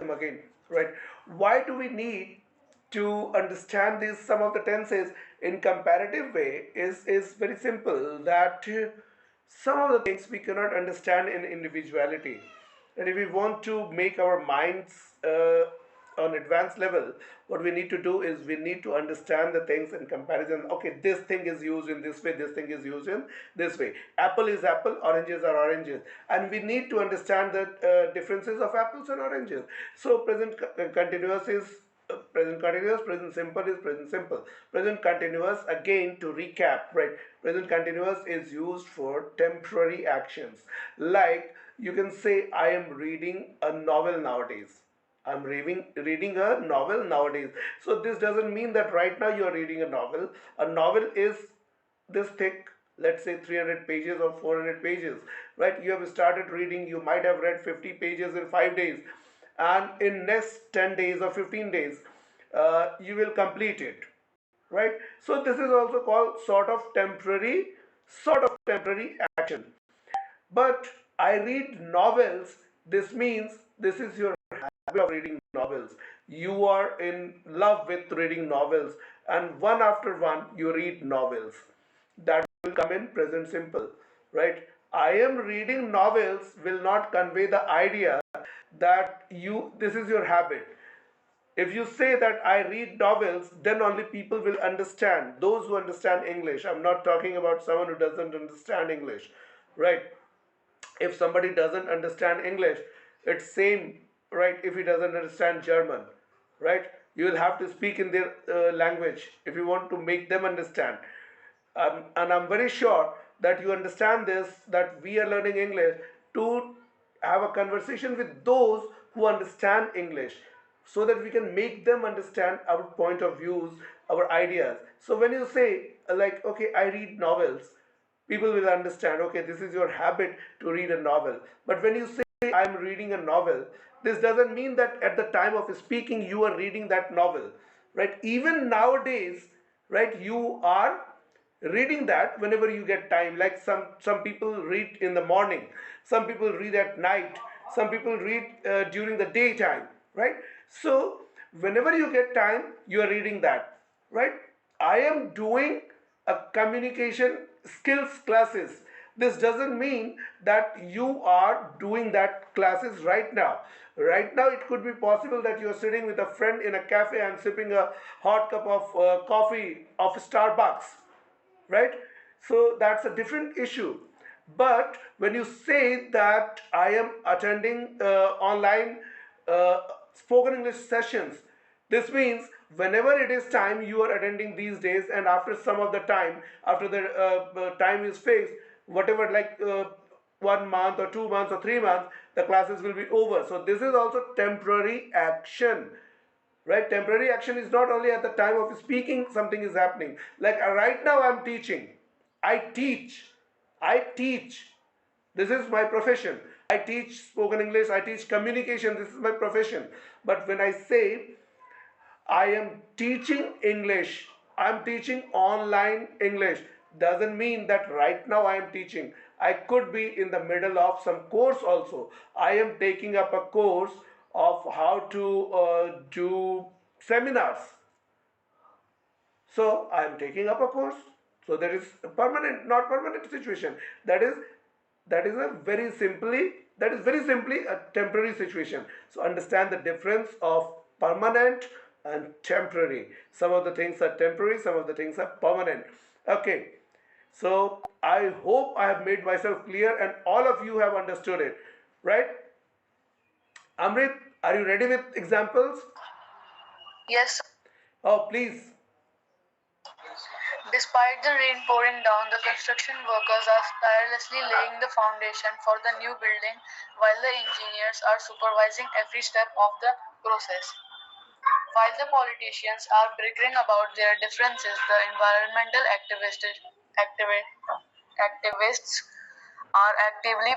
again, right? Why do we need to understand these some of the tenses in comparative way is very simple that some of the things we cannot understand in individuality, and if we want to make our minds on advanced level, what we need to do is we need to understand the things in comparison. Okay, this thing is used in this way, this thing is used in this way. Apple is apple, oranges are oranges, and we need to understand the differences of apples and oranges. So present continuous is present continuous, present simple is present simple. Present continuous, again to recap, right? Present continuous is used for temporary actions. Like you can say, I am reading a novel nowadays. I'm reading a novel nowadays. So this doesn't mean that right now you are reading a novel. A novel is this thick, let's say 300 pages or 400 pages, right? You have started reading, you might have read 50 pages in 5 days, and in next 10 days or 15 days you will complete it, right? So this is also called sort of temporary action. But I read novels, this means this is your habit of reading novels. You are in love with reading novels, and one after one you read novels. That will come in present simple, right? I am reading novels will not convey the idea that you this is your habit. If you say that I read novels, then only people will understand. Those who understand English. I'm not talking about someone who doesn't understand English, right? If somebody doesn't understand English, it's same, right? If he doesn't understand German, right? You will have to speak in their language if you want to make them understand. And I'm very sure that you understand this, that we are learning English to have a conversation with those who understand English, so that we can make them understand our point of views, our ideas. So when you say like, okay, I read novels, people will understand, okay, this is your habit to read a novel. But when you say I'm reading a novel, this doesn't mean that at the time of speaking you are reading that novel, right? Even nowadays, right, you are reading that whenever you get time. Like some people read in the morning, some people read at night, some people read during the daytime, right? So whenever you get time you are reading that, right? I am doing a communication skills classes. This doesn't mean that you are doing that classes right now. Right now it could be possible that you are sitting with a friend in a cafe and sipping a hot cup of coffee of Starbucks, right? So that's a different issue. But when you say that I am attending online uh, spoken English sessions, this means whenever it is time you are attending these days, and after some of the time, after the time is fixed, whatever, like 1 month or 2 months or 3 months, the classes will be over. So this is also temporary action, right? Temporary action is not only at the time of speaking something is happening. Like right now I'm teaching, i teach I teach, this is my profession. I teach spoken English, I teach communication, this is my profession. But when I say I am teaching English, I'm teaching online English, doesn't mean that right now I am teaching. I could be in the middle of some course also. I am taking up a course of how to do seminars. So I am taking up a course. So there is a permanent, not permanent situation. That is that is very simply a temporary situation. So understand the difference of permanent and temporary. Some of the things are temporary, some of the things are permanent. Okay. So I hope I have made myself clear and all of you have understood it, right? Amrit, are you ready with examples? Yes. Oh, please. Despite the rain pouring down, the construction workers are tirelessly laying the foundation for the new building while the engineers are supervising every step of the process. While the politicians are bickering about their differences, the environmental activists are actively